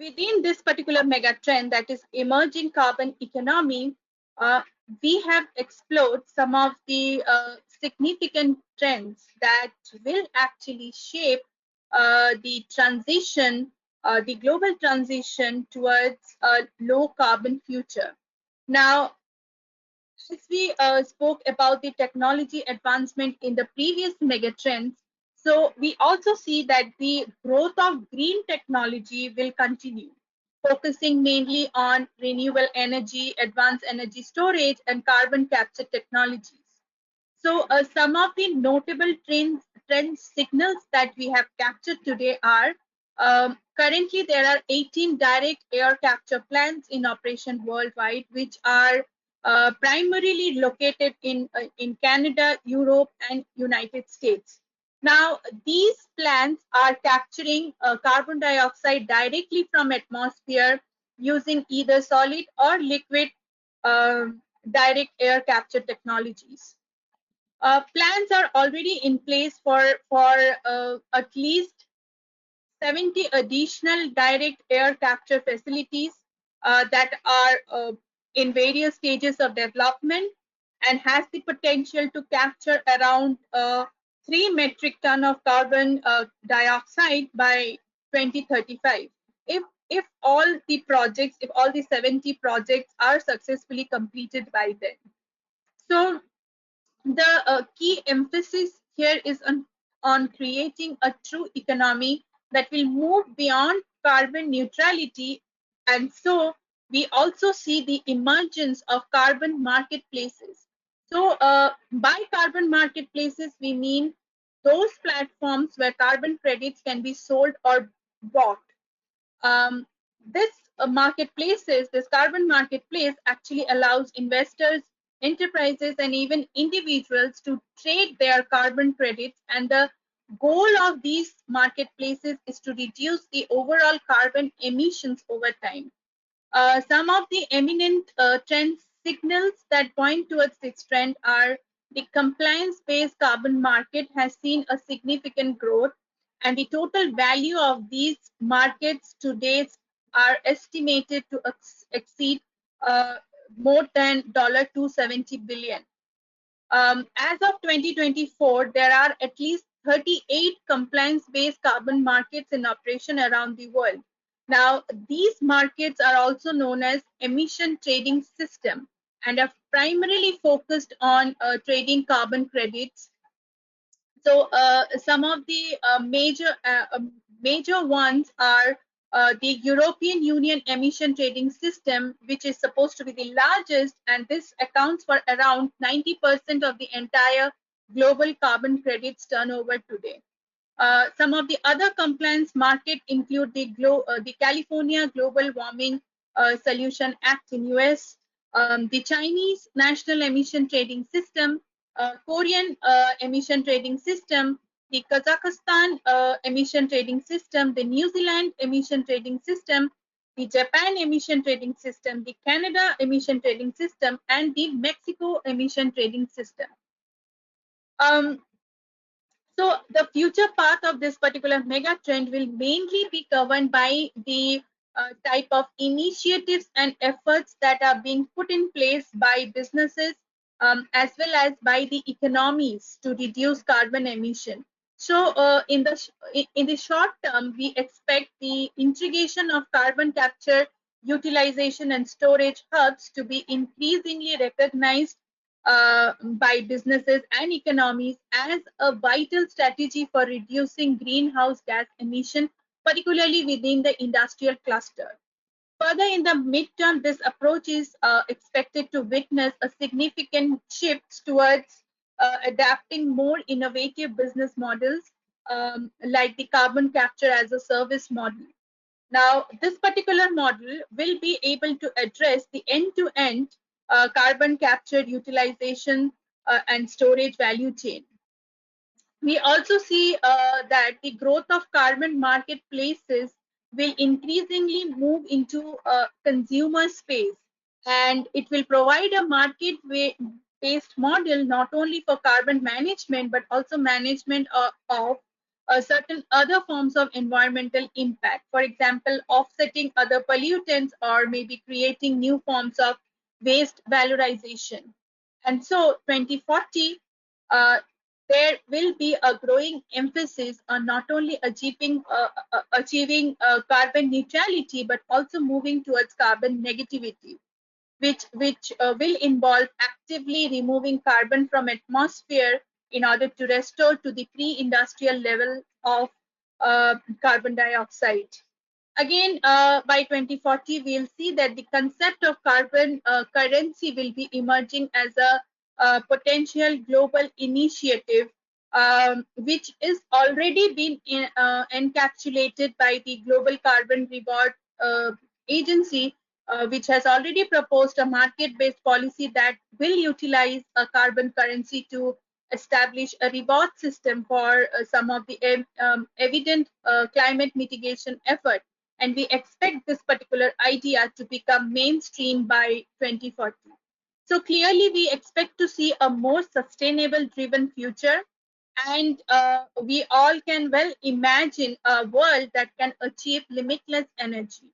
within this particular mega trend, that is emerging carbon economy, uh, we have explored some of the significant trends that will actually shape the transition, the global transition towards a low carbon future. Now, as we spoke about the technology advancement in the previous megatrends, so we also see that the growth of green technology will continue, focusing mainly on renewable energy, advanced energy storage, and carbon capture technologies. So, some of the notable trend signals that we have captured today are currently there are 18 direct air capture plants in operation worldwide, which are primarily located in Canada, Europe, and United States. Now, these plants are capturing carbon dioxide directly from atmosphere using either solid or liquid direct air capture technologies. Plans are already in place for at least 70 additional direct air capture facilities that are in various stages of development and has the potential to capture around 3 metric ton of carbon dioxide by 2035. If all the projects, if all the 70 projects are successfully completed by then. So the key emphasis here is on creating a true economy that will move beyond carbon neutrality. And so we also see the emergence of carbon marketplaces. So by carbon marketplaces, we mean those platforms where carbon credits can be sold or bought. This marketplaces, this carbon marketplace actually allows investors, enterprises, and even individuals to trade their carbon credits. And the goal of these marketplaces is to reduce the overall carbon emissions over time. Some of the eminent trend signals that point towards this trend are the compliance-based carbon market has seen a significant growth, and the total value of these markets to date are estimated to exceed uh, more than $270 billion. As of 2024, there are at least 38 compliance-based carbon markets in operation around the world. Now, these markets are also known as emission trading system and are primarily focused on trading carbon credits. So some of the major ones are the European Union emission trading system, which is supposed to be the largest, and this accounts for around 90% of the entire global carbon credits turnover today. Some of the other compliance market include the California Global Warming Solution Act in US, the Chinese National Emission Trading System, Korean Emission Trading System, the Kazakhstan Emission Trading System, the New Zealand Emission Trading System, the Japan Emission Trading System, the Canada Emission Trading System, and the Mexico Emission Trading System. Um, so the future path of this particular mega trend will mainly be governed by the type of initiatives and efforts that are being put in place by businesses as well as by the economies to reduce carbon emission. So in the short term, we expect the integration of carbon capture, utilization, and storage hubs to be increasingly recognized by businesses and economies as a vital strategy for reducing greenhouse gas emission, particularly within the industrial cluster. Further, in the midterm, this approach is expected to witness a significant shift towards adapting more innovative business models like the carbon capture as a service model. Now, this particular model will be able to address the end-to-end carbon capture, utilization, and storage value chain. We also see that the growth of carbon marketplaces will increasingly move into a consumer space, and it will provide a market based model not only for carbon management but also management of certain other forms of environmental impact. For example, offsetting other pollutants or maybe creating new forms of waste valorization. And so 2040, uh, there will be a growing emphasis on not only achieving carbon neutrality, but also moving towards carbon negativity, which will involve actively removing carbon from atmosphere in order to restore to the pre-industrial level of carbon dioxide. Again, by 2040, we'll see that the concept of carbon currency will be emerging as a potential global initiative, which is already been encapsulated by the Global Carbon Reward Agency, which has already proposed a market-based policy that will utilize a carbon currency to establish a reward system for some of the evident climate mitigation efforts, and we expect this particular idea to become mainstream by 2040. So clearly, we expect to see a more sustainable driven future, and we all can well imagine a world that can achieve limitless energy.